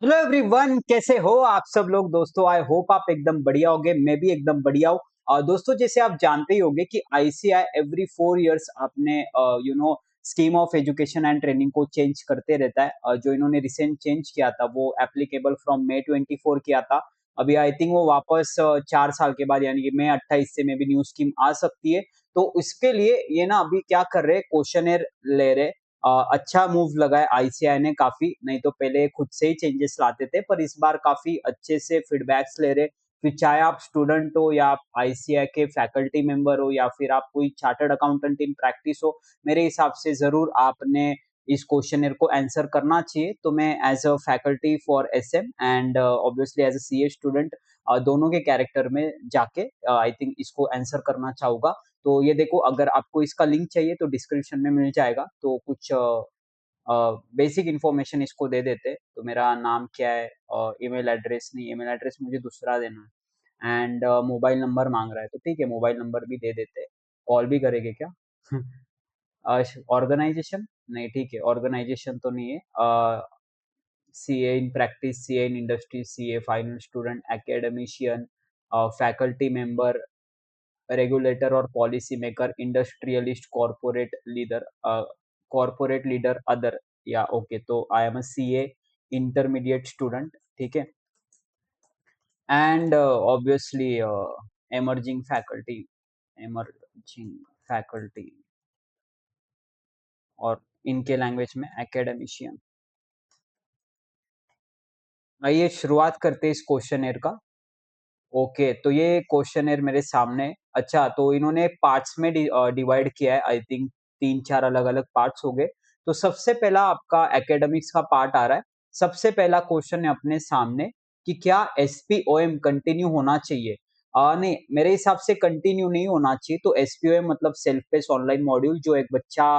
Hello everyone, कैसे हो आप सब लोग। दोस्तों, आई होप आप एकदम बढ़िया होगे। मैं भी एकदम बढ़िया हूँ। और दोस्तों, जैसे आप जानते ही होंगे कि आईसीएआई एवरी 4 इयर्स अपने scheme of education and training को चेंज करते रहता है। जो इन्होंने रिसेंट चेंज किया था वो एप्लीकेबल फ्रॉम मई 24 किया था। अभी आई थिंक वो वापस 4 साल के बाद यानी कि मई 28 से में भी न्यू स्कीम आ सकती है। तो उसके लिए ये ना अभी क्या कर रहे हैं, क्वेश्चनर ले रहे। अच्छा मूव लगा है आईसीआई ने काफी। नहीं तो पहले खुद से ही चेंजेस लाते थे, पर इस बार काफी अच्छे से फीडबैक्स ले रहे। फिर चाहे आप स्टूडेंट हो या आप आईसीआई के फैकल्टी मेंबर हो या फिर आप कोई चार्टर्ड अकाउंटेंट इन प्रैक्टिस हो, मेरे हिसाब से जरूर आपने इस क्वेश्चनर को आंसर करना चाहिए। तो मैं as a faculty for SM and obviously as a CA student दोनों के कैरेक्टर में जाके आई थिंक इसको आंसर करना चाहूंगा। तो ये देखो, अगर आपको इसका लिंक चाहिए तो डिस्क्रिप्शन में मिल जाएगा। तो कुछ बेसिक इन्फॉर्मेशन इसको दे देते। तो मेरा नाम क्या है, ईमेल एड्रेस नहीं, ईमेल एड्रेस मुझे दूसरा देना है, एंड मोबाइल नंबर मांग रहा है। तो ठीक है, मोबाइल नंबर भी दे देते। कॉल भी करेंगे क्या? ऑर्गेनाइजेशन नहीं, ठीक है, ऑर्गेनाइजेशन तो नहीं है। CA in practice, CA in industry, CA final student, academician, faculty member, regulator or policy maker, industrialist, corporate leader, other। या ओके, तो I am a CA intermediate student, ठीक है। And obviously emerging faculty, emerging faculty, और इनके language में academician. आइए शुरुआत करते हैं इस क्वेश्चनर का। ओके, तो ये क्वेश्चनर मेरे सामने है। अच्छा, तो इन्होंने पार्ट्स में डिवाइड किया है। आई थिंक 3-4 अलग-अलग पार्ट्स हो गए। तो सबसे पहला आपका एकेडमिक्स का पार्ट आ रहा है। सबसे पहला क्वेश्चन है अपने सामने कि क्या एसपीओएम कंटिन्यू होना चाहिए? नहीं, मेरे हिसाब से कंटिन्यू नहीं होना चाहिए। तो एसपीओएम मतलब सेल्फ पेस ऑनलाइन मॉड्यूल, जो एक बच्चा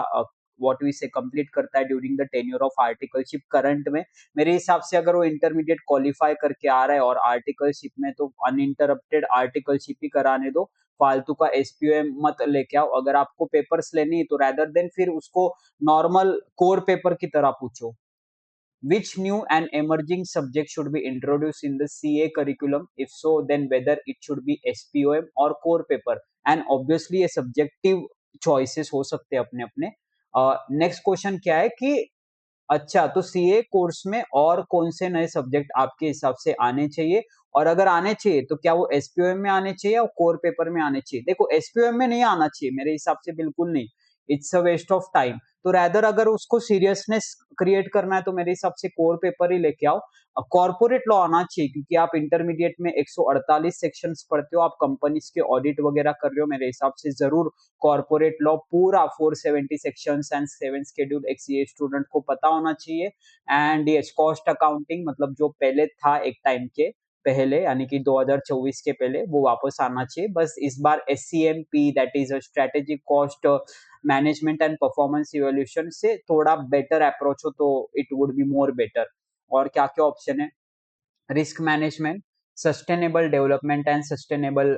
व्हाट वी से कंप्लीट करता है during the tenure of articleship current में। मेरे हिसाब से अगर वो इंटरमीडिएट क्वालिफाई करके आ रहा है और आर्टिकलशिप में, तो अनइंटरप्टेड आर्टिकलशिप ही कराने दो। फालतू का एसपीओएम मत लेके आओ। अगर आपको पेपर्स लेनी है तो रैदर देन फिर उसको नॉर्मल कोर पेपर की तरह पूछो। Which new and emerging subject should be introduced in the CA curriculum? If so, then whether it should be SPOM or core paper? And obviously ये subjective choices हो सकते हैं अपने अपने। नेक्स्ट क्वेश्चन क्या है कि अच्छा, तो सीए कोर्स में और कौन से नए सब्जेक्ट आपके हिसाब से आने चाहिए? और अगर आने चाहिए तो क्या वो एसपीओएम में आने चाहिए या कोर पेपर में आने चाहिए? देखो, एसपीओएम में नहीं आना चाहिए मेरे हिसाब से, बिल्कुल नहीं। It's a waste of time. तो रैदर अगर उसको सीरियसनेस क्रिएट करना है तो मेरे हिसाब से कोर पेपर ही लेके आओ। कॉर्पोरेट लॉ आना चाहिए, क्योंकि आप इंटरमीडिएट में 148 सेक्शंस पढ़ते हो, आप कंपनीज के ऑडिट वगैरह कर रहे हो। मेरे हिसाब से जरूर कॉर्पोरेट लॉ पूरा 470 सेक्शंस एंड 7 शेड्यूल एक सीए स्टूडेंट को पता होना चाहिए। एंड ये कॉस्ट अकाउंटिंग, मतलब जो पहले था एक टाइम के पहले, यानी कि 2024 के पहले, वो वापस आना चाहिए। बस इस बार SCMP, that is a strategic cost management and performance evolution से थोड़ा बेटर अप्रोच हो तो it would be more better. और क्या क्या ऑप्शन है? Risk management, sustainable development and sustainable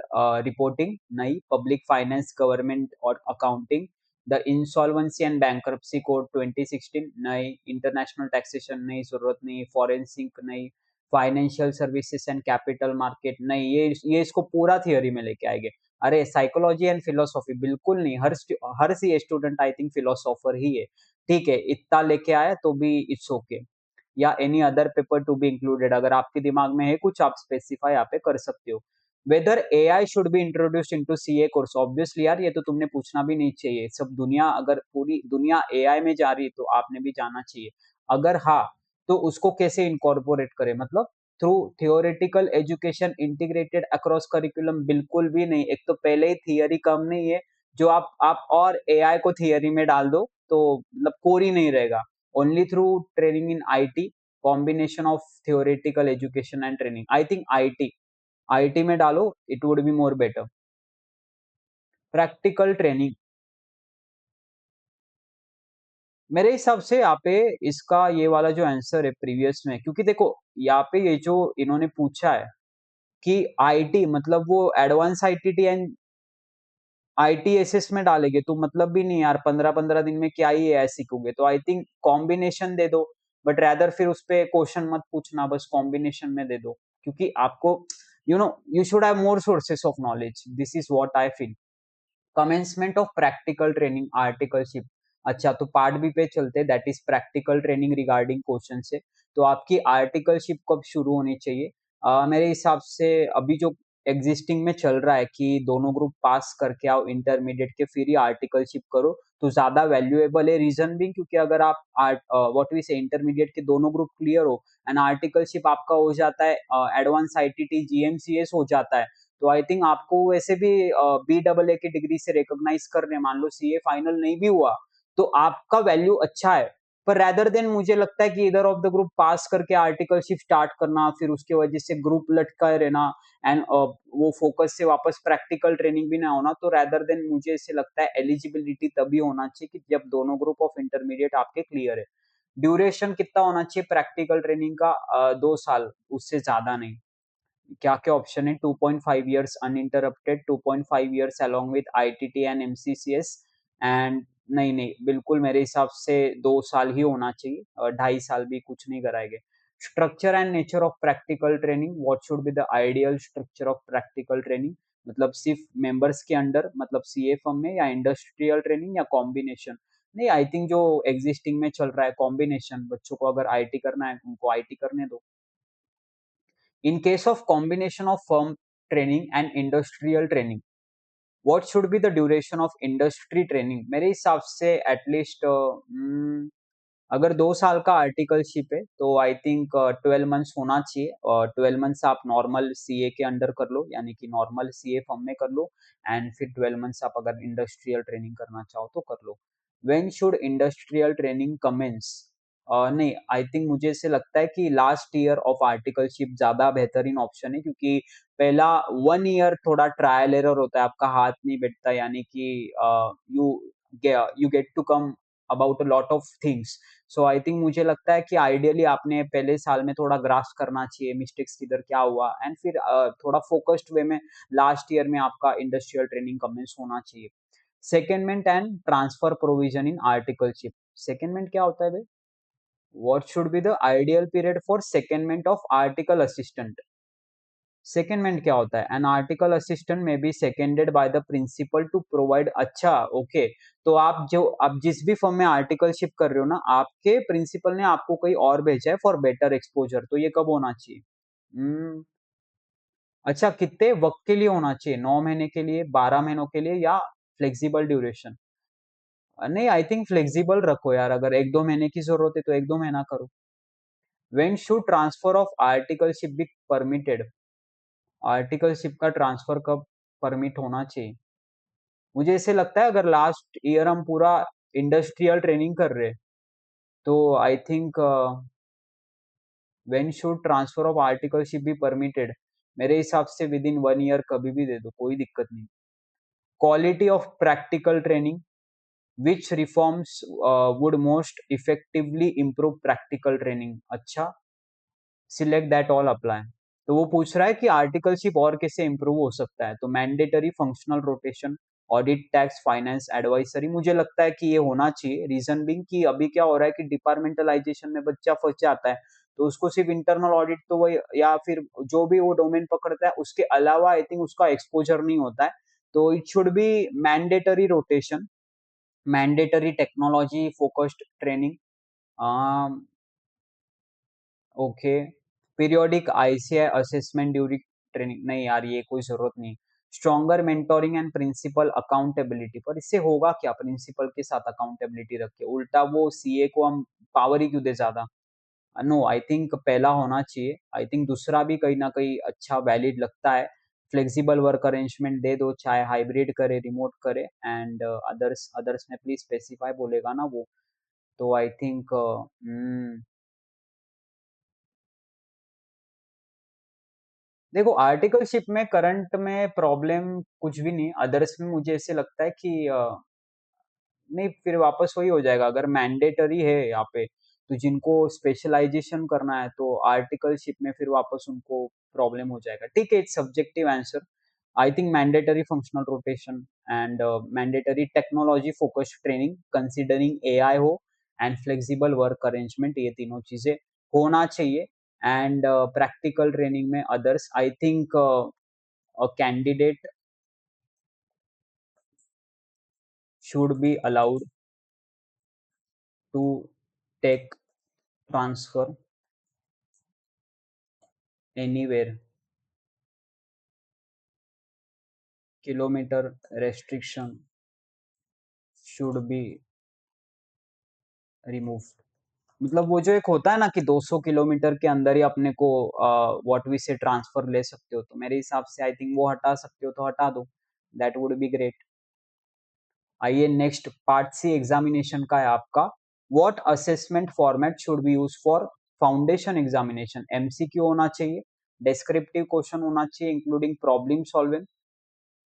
reporting नई, पब्लिक फाइनेंस, गवर्नमेंट और accounting, the insolvency and bankruptcy code 2016 नई, इंटरनेशनल टैक्सेशन नई, जरूरत नहीं, फॉरेंसिक नई, financial services and capital market नई। ये इसको पूरा थियोरी में लेके आएंगे। अरे, साइकोलॉजी एंड फिलोसॉफी बिल्कुल नहीं। हर सी स्टूडेंट आई थिंक फिलोसोफर ही है। ठीक है, इतना लेके आया तो भी इट्स ओके। या any other paper to be included, अगर आपके दिमाग में है कुछ, आप स्पेसिफाई यहाँ पे कर सकते हो। Whether AI should be introduced into CA course, obviously यार, ये तो तुमने पूछना भी नहीं चाहिए। सब दुनिया, अगर पूरी दुनिया एआई में जा रही है तो आपने भी जाना चाहिए। अगर हाँ, तो उसको कैसे इनकॉर्पोरेट करें, मतलब through theoretical education integrated across curriculum? बिल्कुल भी नहीं। एक तो पहले ही थियरी कम नहीं है, जो आप और एआई को थियरी में डाल दो तो मतलब कोर ही नहीं रहेगा। only through training in IT, combination of theoretical education and training। I think IT में डालो, it would be more better। Practical training, मेरे हिसाब से यहाँ पे इसका ये वाला जो आंसर है प्रीवियस में, क्योंकि देखो यहाँ पे ये जो इन्होंने पूछा है कि आईटी मतलब वो एडवांस आईटीटी एंड आईटीएसएस में डालेंगे, तो मतलब भी नहीं यार, 15-15 दिन में क्या ही एआई सीखोगे। तो आई थिंक कॉम्बिनेशन दे दो। बट रैदर फिर उस पे क्वेश्चन मत पूछना, बस कॉम्बिनेशन में दे दो, क्योंकि आपको you should have more sources of knowledge, this is what I feel. Commencement of practical training articleship. अच्छा, तो पार्ट बी पे चलते हैं, that is practical training regarding question से। तो आपकी आर्टिकलशिप कब शुरू होनी चाहिए? मेरे हिसाब से अभी जो एग्जिस्टिंग में चल रहा है कि दोनों ग्रुप पास करके आओ इंटरमीडिएट के, फिर ही आर्टिकलशिप करो, तो ज्यादा वैल्यूएबल है। रीजन भी क्योंकि अगर आप व्हाट वी से इंटरमीडिएट के दोनों ग्रुप क्लियर हो एंड आर्टिकलशिप आपका हो जाता है, एडवांस आईटीटी जीएमसीएस हो जाता है, तो आई थिंक आपको वैसे भी बी डबल ए की डिग्री से रिकॉग्नाइज कर रहे हैं। मान लो सीए फाइनल नहीं भी हुआ तो आपका वैल्यू अच्छा है। पर रैदर देन मुझे लगता है कि इधर ऑफ द ग्रुप पास करके आर्टिकलशिप स्टार्ट करना, फिर उसके वजह से ग्रुप लटकाए रहना एंड वो फोकस से वापस प्रैक्टिकल ट्रेनिंग भी ना होना, तो रैदर देन मुझे ऐसे लगता है एलिजिबिलिटी तभी होना चाहिए कि जब दोनों ग्रुप ऑफ इंटरमीडिएट आपके क्लियर है। ड्यूरेशन कितना होना चाहिए प्रैक्टिकल ट्रेनिंग का? 2 साल, उससे ज्यादा नहीं। क्या क्या ऑप्शन है? 2.5 years uninterrupted, 2.5 years along with ITT and MCCS and नहीं नहीं, बिल्कुल मेरे हिसाब से 2 साल ही होना चाहिए, 2.5 साल भी कुछ नहीं कराएंगे। Structure and nature of practical training, what should be the ideal structure of practical training? मतलब सिर्फ मेंबर्स के अंडर, मतलब सीए फर्म में, या इंडस्ट्रियल ट्रेनिंग, या कॉम्बिनेशन? नहीं, आई थिंक जो एग्जिस्टिंग में चल रहा है कॉम्बिनेशन, बच्चों को अगर आईटी करना है उनको आईटी करने दो। In case of combination of firm training and industrial training, what should be the duration of industry training? मेरे हिसाब से एटलीस्ट अगर 2 साल का आर्टिकलशिप है तो आई थिंक 12 मंथ्स होना चाहिए, और 12 मंथ्स आप नॉर्मल सीए के अंडर कर लो, यानी कि नॉर्मल सीए फर्म में कर लो, एंड फिर 12 मंथ्स आप अगर इंडस्ट्रियल ट्रेनिंग करना चाहो तो कर लो। When should industrial training commence? नहीं, आई थिंक मुझे ऐसे लगता है कि लास्ट ईयर ऑफ आर्टिकलशिप ज्यादा बेहतरीन ऑप्शन है, क्योंकि पहला 1 ईयर थोड़ा ट्रायल एरर होता है, आपका हाथ नहीं बैठता, यानी कि you you get to come about a lot of things. So I think मुझे लगता है कि आइडियली आपने पहले साल में थोड़ा ग्रास्प करना चाहिए मिस्टेक्स किधर क्या हुआ, एंड फिर थोड़ा फोकस्ड वे में लास्ट ईयर में आपका इंडस्ट्रियल ट्रेनिंग कमेंस होना चाहिए। Secondment and transfer provision in articleship. Secondment क्या होता है भाई? What should be the ideal period for secondment of article assistant? Secondment क्या होता है? एन आर्टिकल असिस्टेंट में be seconded by the principal to provide. अच्छा, ओके, तो आप जिस भी फर्म में आर्टिकलशिप कर रहे हो ना, आपके प्रिंसिपल ने आपको कहीं और भेजा है फॉर बेटर एक्सपोजर, तो ये कब होना चाहिए? अच्छा, कितने वक्त के लिए होना चाहिए? 9 महीने के लिए, 12 महीनों के लिए, या फ्लेक्सिबल ड्यूरेशन? नहीं, आई थिंक फ्लेक्सिबल रखो यार, अगर 1-2 महीने की जरूरत है तो 1-2 महीना करो। When should transfer of articleship be permitted? Articleship का ट्रांसफर कब परमिट होना चाहिए? मुझे ऐसे लगता है अगर लास्ट ईयर हम पूरा इंडस्ट्रियल ट्रेनिंग कर रहे हैं, तो I think when should transfer of articleship be permitted? मेरे हिसाब से विद इन 1 ईयर कभी भी दे दो, कोई दिक्कत नहीं। Quality of practical training, which reforms would most effectively improve practical training? अच्छा, सिलेक्ट दैट ऑल अप्लाई। तो वो पूछ रहा है कि आर्टिकलशिप और कैसे इंप्रूव हो सकता है, तो mandatory functional rotation, audit, tax, finance, advisory, मुझे लगता है कि ये होना चाहिए। रीजन बिंग कि अभी क्या हो रहा है कि डिपार्टमेंटलाइजेशन में बच्चा फंस जाता है, तो उसको सिर्फ इंटरनल ऑडिट तो वही, या फिर जो भी वो डोमेन पकड़ता है उसके अलावा आई थिंक उसका एक्सपोजर नहीं होता है। तो it should be mandatory rotation, mandatory technology focused training, okay. Periodic ICI assessment during training, नहीं यार ये कोई जरूरत नहीं। Stronger mentoring and principal accountability, पर इससे होगा क्या? प्रिंसिपल के साथ अकाउंटेबिलिटी रख के उल्टा वो सीए को हम पावर ही क्यों दे ज्यादा? नो, आई थिंक पहला होना चाहिए। आई थिंक दूसरा भी कहीं ना कहीं अच्छा वैलिड लगता है। फ्लेक्सिबल वर्क अरेंजमेंट दे दो, चाहे हाइब्रिड करे, रिमोट करे, एंड अदर्स अदर्स में प्लीज स्पेसिफाई बोलेगा ना वो। तो आई थिंक देखो, आर्टिकलशिप में करंट में प्रॉब्लम कुछ भी नहीं, अदर्स में मुझे ऐसे लगता है कि नहीं, फिर वापस वही हो जाएगा। अगर मैंडेटरी है यहाँ पे, तो जिनको स्पेशलाइजेशन करना है तो आर्टिकलशिप में फिर वापस उनको प्रॉब्लम हो जाएगा। ठीक है, it's subjective answer. I think mandatory functional rotation and mandatory technology focused training considering AI हो, एंड फ्लेक्सिबल वर्क अरेंजमेंट, ये तीनों चीजें होना चाहिए। एंड प्रैक्टिकल ट्रेनिंग में others, I think a candidate should be allowed to take transfer anywhere. Kilometer restriction should be removed. मतलब वो जो एक होता है ना कि 200 किलोमीटर के अंदर ही अपने को व्हाट वी से ट्रांसफर ले सकते हो, तो मेरे हिसाब से आई थिंक वो हटा सकते हो तो हटा दो, दैट वुड बी ग्रेट। आइए नेक्स्ट पार्ट सी एग्जामिनेशन का है आपका, what assessment format should be use for foundation examination. MCQ होना चाहिए, डिस्क्रिप्टिव क्वेश्चन होना चाहिए including problem solving,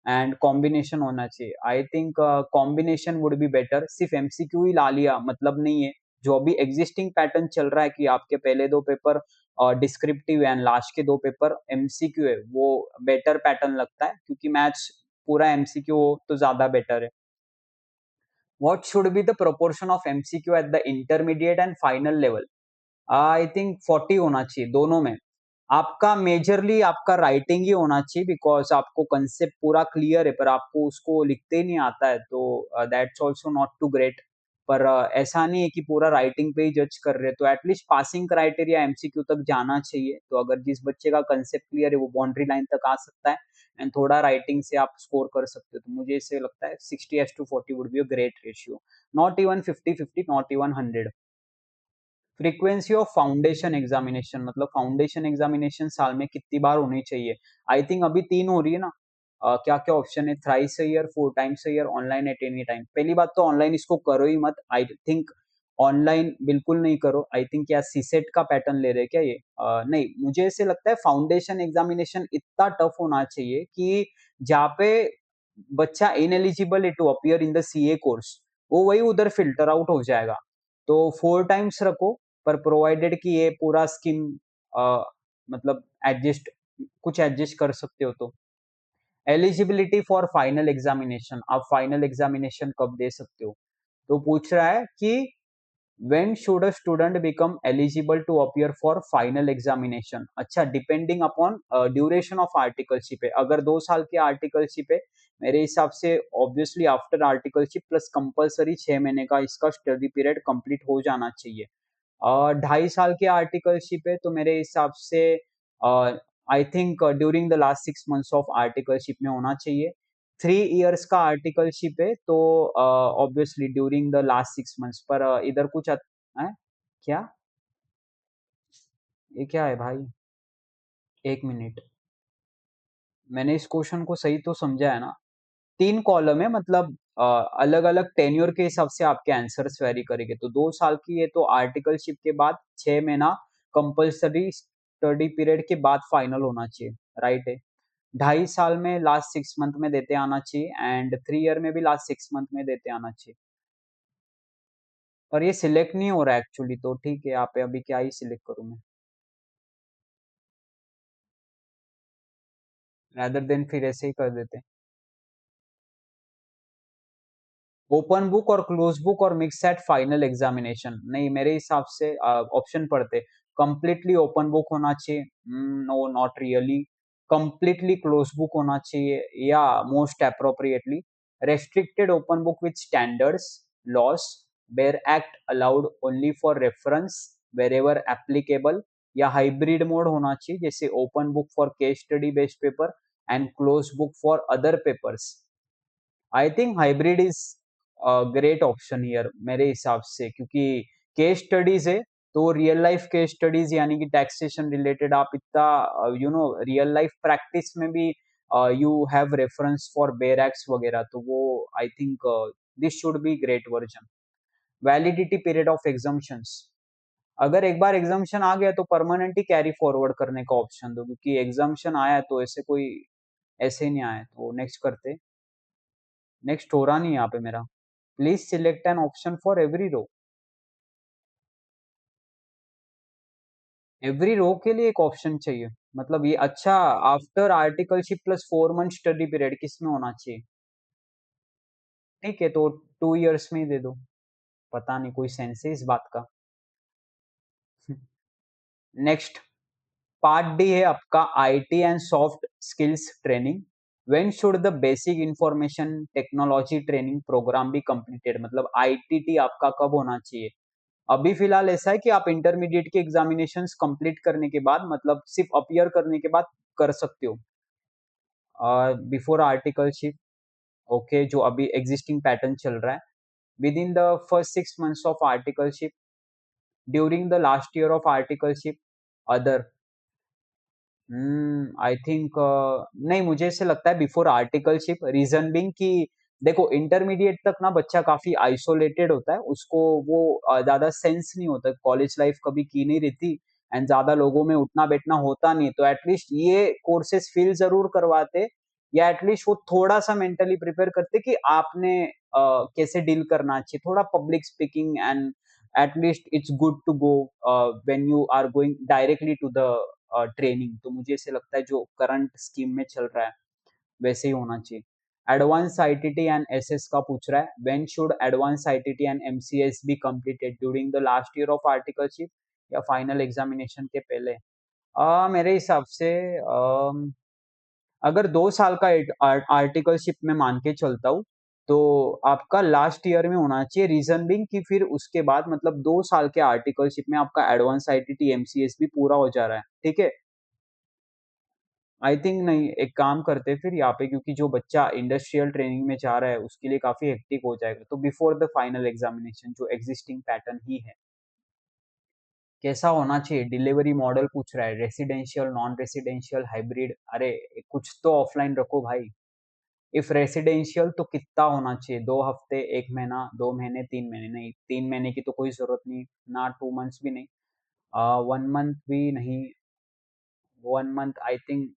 and combination होना चाहिए। I think combination would be better, सिर्फ एमसीक्यू ही ला लिया मतलब नहीं है। जो अभी एग्जिस्टिंग पैटर्न चल रहा है कि आपके पहले दो पेपर डिस्क्रिप्टिव एंड लास्ट के दो पेपर एमसीक्यू है, वो बेटर पैटर्न लगता है, क्योंकि मैथ्स पूरा एमसीक्यू हो तो ज्यादा बेटर है। What should be the proportion of MCQ at the intermediate and final level? I think 40 होना चाहिए दोनों में। आपका मेजरली आपका राइटिंग ही होना चाहिए, बिकॉज आपको कंसेप्ट पूरा क्लियर है पर आपको उसको लिखते ही नहीं आता है, तो that's also not too great. पर ऐसा नहीं है कि पूरा राइटिंग पे ही जज कर रहे हैं, तो एटलीस्ट पासिंग क्राइटेरिया एमसीक्यू तक जाना चाहिए। तो अगर जिस बच्चे का कंसेप्ट क्लियर है वो बाउंड्री लाइन तक आ सकता है, एंड थोड़ा राइटिंग से आप स्कोर कर सकते हो। तो मुझे इससे लगता है 60:40 would be a great ratio, not even 50-50, not even 100। Frequency of foundation examination, मतलब फाउंडेशन एग्जामिनेशन साल में कितनी बार होनी चाहिए। आई थिंक अभी 3 हो रही है ना। क्या क्या ऑप्शन है, thrice a year, 4 times a year, online at any time. पहली बात तो ऑनलाइन इसको करो ही मत, आई थिंक ऑनलाइन बिल्कुल नहीं करो। आई थिंक क्या सीसेट का पैटर्न ले रहे हैं क्या ये, नहीं, मुझे ऐसे लगता है फाउंडेशन एग्जामिनेशन इतना टफ होना चाहिए कि जहाँ पे बच्चा इनएलिजिबल है to appear in the CA course, वो वही उधर फिल्टर आउट हो जाएगा। तो 4 टाइम्स रखो, पर प्रोवाइडेड कि ये पूरा स्कीम मतलब एडजस्ट, कुछ एडजस्ट कर सकते हो। तो एलिजिबिलिटी फॉर फाइनल एग्जामिनेशन, आप फाइनल एग्जामिनेशन कब दे सकते हो। तो पूछ रहा है कि when should a student become eligible to appear for final examination। अच्छा, depending upon duration of articleship है। अगर 2 साल की आर्टिकलशिप है, मेरे हिसाब से obviously after articleship plus compulsory 6 महीने का इसका स्टडी पीरियड कंप्लीट हो जाना चाहिए। 2.5 साल की आर्टिकलशिप है, तो मेरे हिसाब से I think during the last 6 months of articleship में होना चाहिए। 3 इयर्स का आर्टिकलशिप है, तो obviously during the last 6 months. पर इधर कुछ है क्या, ये क्या है भाई, 1 मिनट, मैंने इस क्वेश्चन को सही तो समझा है ना। 3 कॉलम है, मतलब अलग अलग टेन्योर के हिसाब से आपके आंसर्स वेरी करेंगे। तो 2 साल की है तो आर्टिकलशिप के बाद 6 महीना कंपल्सरी स्टडी पीरियड के बाद फाइनल होना चाहिए, राइट है। 2.5 साल में लास्ट 6 मंथ में देते आना चाहिए, एंड 3 ईयर में भी लास्ट 6 मंथ में देते आना चाहिए। पर ये सिलेक्ट नहीं हो रहा है एक्चुअली, तो ठीक है, यहाँ पे अभी क्या ही सिलेक्ट करूँ मैं, रादर देन फिर ऐसे ही कर देते हैं। ओपन बुक और क्लोज बुक और मिक्स एट फाइनल एग्जामिनेशन, नहीं मेरे हिसाब से ऑप्शन पढ़ते, कंप्लीटली ओपन बुक होना चाहिए, no not really. Completely close book होना चाहिए, या most appropriately restricted open book with standards laws where act allowed only for reference wherever applicable, या हाइब्रिड मोड होना चाहिए, जैसे open book for case study based paper and close book for other papers. I think hybrid is great option here मेरे हिसाब से, क्योंकि case studies है तो रियल लाइफ केस स्टडीज, यानी कि टैक्सेशन रिलेटेड आप इतना रियल लाइफ प्रैक्टिस में भी you have reference for bear acts वगैरह, तो वो I think this should be great version. Validity period of exemptions, अगर एक बार एग्जाम्शन आ गया तो परमानेंट ही कैरी फॉरवर्ड करने का ऑप्शन दो, क्योंकि एग्जाम्शन आया है तो ऐसे कोई ऐसे ही नहीं आया। तो नेक्स्ट करते, नेक्स्ट हो रहा नहीं यहाँ पे मेरा। Please select an option for every row, every row के लिए एक ऑप्शन चाहिए, मतलब ये अच्छा। After articleship plus 4 month study period किस में होना चाहिए, ठीक है तो 2 इयर्स में ही दे दो। पता नहीं कोई सेंस है इस बात का। नेक्स्ट पार्ट डी है आपका IT and soft skills training. When should the basic information technology training program be completed, मतलब आईटीटी आपका कब होना चाहिए? अभी फिलहाल ऐसा है कि आप इंटरमीडिएट के एग्जामिनेशंस कंप्लीट करने के बाद, मतलब सिर्फ अपीयर करने के बाद कर सकते हो बिफोर आर्टिकलशिप। ओके, जो अभी एग्जिस्टिंग पैटर्न चल रहा है, with in the first 6 months of articleship, during the last year of articleship, other. I think नहीं, मुझे ऐसे लगता है बिफोर आर्टिकलशिप। रीजन बिंग कि देखो इंटरमीडिएट तक ना बच्चा काफी आइसोलेटेड होता है, उसको वो ज्यादा सेंस नहीं होता, कॉलेज लाइफ कभी की नहीं रहती एंड ज्यादा लोगों में उठना बैठना होता नहीं, तो एटलीस्ट ये कोर्सेज फील जरूर करवाते, या एटलीस्ट वो थोड़ा सा मेंटली प्रिपेयर करते कि आपने कैसे डील करना चाहिए, थोड़ा public speaking, and at least it's good to go when you are going directly to the training. तो मुझे ऐसे लगता है जो करंट स्कीम में चल रहा है वैसे ही होना चाहिए। एडवांस आईटीटी एंड एसएस का पूछ रहा है, when should advance ITT and MCS be completed, during the last year of articleship या फाइनल एग्जामिनेशन के पहले? मेरे हिसाब से अगर 2 साल का आर्टिकलशिप में मान के चलता हूँ, तो आपका लास्ट ईयर में होना चाहिए। रीजन बिंग कि फिर उसके बाद मतलब 2 साल के आर्टिकलशिप में आपका एडवांस आईटीटी एमसीएस भी पूरा हो जा रहा है, ठीक है। आई थिंक नहीं, एक काम करते फिर यहाँ पे, क्योंकि जो बच्चा इंडस्ट्रियल ट्रेनिंग में जा रहा है उसके लिए काफी हेक्टिक हो जाएगा, तो बिफोर द फाइनल एग्जामिनेशन जो एग्जिस्टिंग पैटर्न ही है। कैसा होना चाहिए डिलीवरी मॉडल पूछ रहा है, रेसिडेंशियल, नॉन रेसिडेंशियल, हाइब्रिड? अरे कुछ तो ऑफलाइन रखो भाई। इफ रेसिडेंशियल तो कितना होना चाहिए? 2 हफ्ते, 1 महीना, 2 महीने, 3 महीने? नहीं, 3 महीने की तो कोई जरूरत नहीं, ना 2 मंथ्स भी नहीं, 1 मंथ भी नहीं। 1 मंथ आई थिंक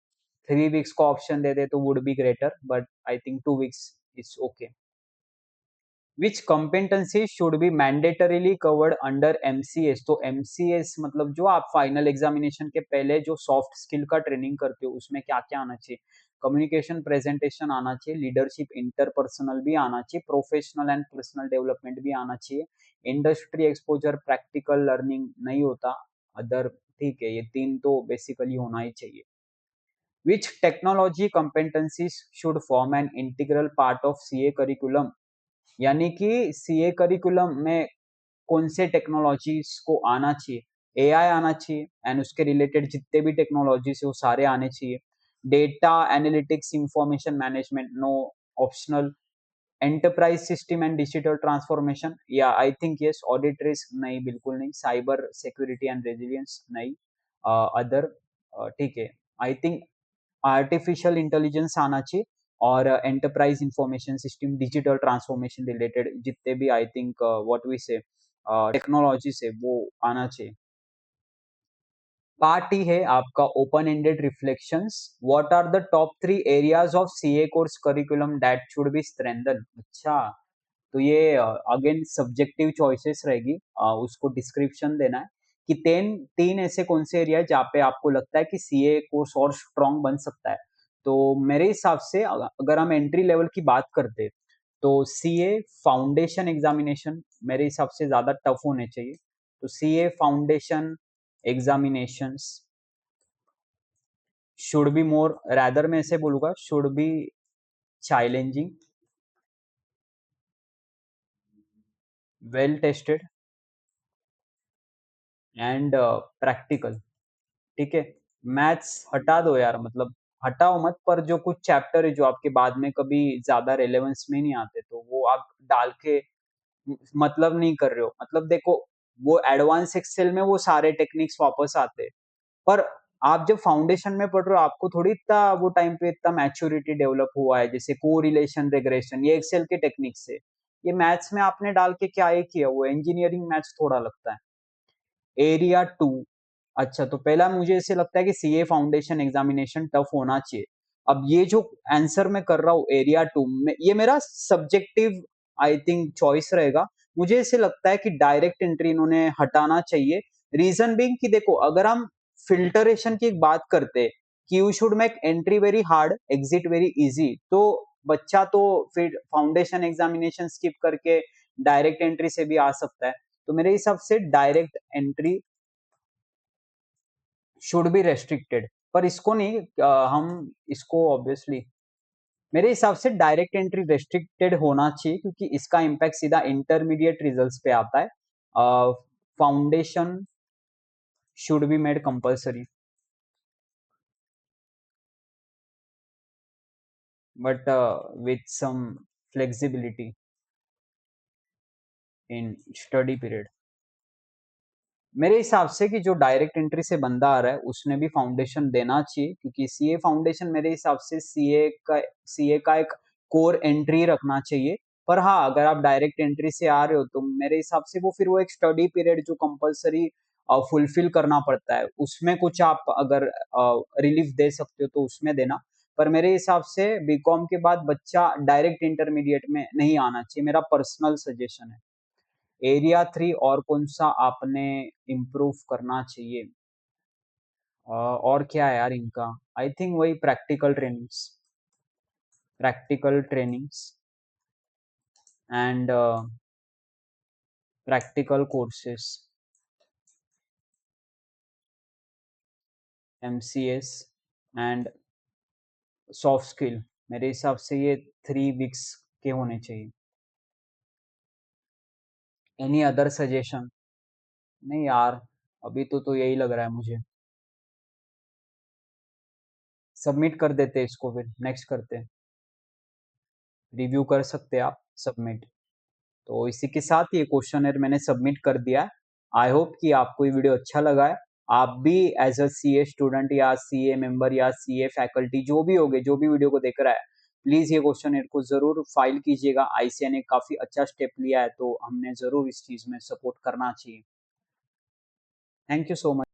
3 वीक्स का ऑप्शन दे दे तो would be greater, but I think 2 weeks is okay. Which competency should be mandatorily covered under MCS? तो एमसीएस मतलब जो आप फाइनल एग्जामिनेशन के पहले जो सॉफ्ट स्किल का ट्रेनिंग करते हो, उसमें क्या क्या आना चाहिए? कम्युनिकेशन, प्रेजेंटेशन आना चाहिए, लीडरशिप, इंटरपर्सनल भी आना चाहिए, प्रोफेशनल एंड पर्सनल डेवलपमेंट भी आना चाहिए, इंडस्ट्री एक्सपोजर, प्रैक्टिकल लर्निंग नहीं होता, अदर। ठीक है, ये 3 तो बेसिकली होना ही चाहिए। विच technology competencies should form an integral part of CA curriculum? यानी कि सीए करिकुलम में कौन से टेक्नोलॉजीज को आना चाहिए? एआई आना चाहिए एंड उसके रिलेटेड जितने भी टेक्नोलॉजीज है वो सारे आने चाहिए। Data analytics, information management, no, optional. Enterprise system and digital transformation, या I think yes. Audit risk नहीं, बिल्कुल नहीं। साइबर सिक्योरिटी एंड रेजिलियंस नहीं, अदर। ठीक है, आई थिंक आर्टिफिशियल इंटेलिजेंस आना चाहिए, और enterprise information system, digital transformation related जितने भी I think what we say technology से वो आना चाहिए। पार्ट ही है आपका open ended reflections. What are the top 3 areas of CA course curriculum that should be strengthen? अच्छा, तो ये अगेन सब्जेक्टिव चॉइसेस रहेगी, उसको डिस्क्रिप्शन देना है कि तीन तीन ऐसे कौन से एरिया है जहाँ पे आपको लगता है कि सीए कोर्स और स्ट्रांग बन सकता है। तो मेरे हिसाब से अगर हम एंट्री लेवल की बात करते हैं, तो सीए फाउंडेशन एग्जामिनेशन मेरे हिसाब से ज्यादा टफ होने चाहिए। तो CA foundation examinations should be more, rather मैं ऐसे बोलूंगा, should be challenging, well tested and practical. ठीक है, मैथ्स हटा दो यार, मतलब हटाओ मत, पर जो कुछ चैप्टर है जो आपके बाद में कभी ज्यादा रेलेवेंस में नहीं आते, तो वो आप डाल के मतलब नहीं कर रहे हो। मतलब देखो, वो एडवांस एक्सेल में वो सारे टेक्निक्स वापस आते हैं, पर आप जब फाउंडेशन में पढ़ रहे हो आपको थोड़ी इतना वो टाइम पे इतना मैच्योरिटी डेवलप हुआ है, जैसे को रिलेशन, रेग्रेशन, ये एक्सेल के टेक्निक्स से। ये मैथ्स में आपने डाल के क्या ही किया, वो इंजीनियरिंग मैथ्स थोड़ा लगता है। एरिया 2, अच्छा, तो पहला मुझे ऐसे लगता है कि सीए फाउंडेशन एग्जामिनेशन टफ होना चाहिए। अब ये जो आंसर मैं कर रहा हूँ एरिया 2 में, ये मेरा सब्जेक्टिव आई थिंक चॉइस रहेगा। मुझे ऐसे लगता है कि डायरेक्ट एंट्री इन्होंने हटाना चाहिए। रीजन बीइंग कि देखो, अगर हम फिल्टरेशन की एक बात करते कि you should make entry very hard, exit very easy, तो बच्चा तो फिर फाउंडेशन एग्जामिनेशन स्किप करके डायरेक्ट एंट्री से भी आ सकता है। तो मेरे हिसाब से direct entry should be restricted, पर इसको नहीं हम इसको ऑब्वियसली मेरे हिसाब से डायरेक्ट एंट्री रेस्ट्रिक्टेड होना चाहिए, क्योंकि इसका इम्पैक्ट सीधा इंटरमीडिएट रिजल्ट्स पे आता है। Foundation should be made compulsory, but with some flexibility in study period। मेरे हिसाब से कि जो डायरेक्ट एंट्री से बंदा आ रहा है उसने भी फाउंडेशन देना चाहिए, क्योंकि सीए फाउंडेशन मेरे हिसाब से सीए का एक कोर एंट्री रखना चाहिए। पर हाँ, अगर आप डायरेक्ट एंट्री से आ रहे हो तो मेरे हिसाब से वो एक स्टडी पीरियड जो कंपलसरी फुलफिल करना पड़ता है, उसमें कुछ आप अगर रिलीफ दे सकते हो तो उसमें देना। पर मेरे हिसाब से बीकॉम के बाद बच्चा डायरेक्ट इंटरमीडिएट में नहीं आना चाहिए, मेरा पर्सनल सजेशन है। एरिया 3 और कौन सा आपने इम्प्रूव करना चाहिए? और क्या है यार इनका? आई थिंक वही practical trainings and practical courses, MCS and soft skill. मेरे हिसाब से ये 3 वीक्स के होने चाहिए। Any other suggestion? नहीं यार, अभी तो यही लग रहा है मुझे। सबमिट कर देते इसको, फिर नेक्स्ट करते। रिव्यू कर सकते आप, सबमिट। तो इसी के साथ ये क्वेश्चनर मैंने सबमिट कर दिया है। आई होप कि आपको ये वीडियो अच्छा लगा है। आप भी एज अ सीए स्टूडेंट या सीए मेंबर या सीए फैकल्टी जो भी होगे, जो भी वीडियो को देख रहा है, प्लीज ये क्वेश्चनर को जरूर फाइल कीजिएगा। आईसीए ने काफी अच्छा स्टेप लिया है, तो हमने जरूर इस चीज में सपोर्ट करना चाहिए। Thank you so much.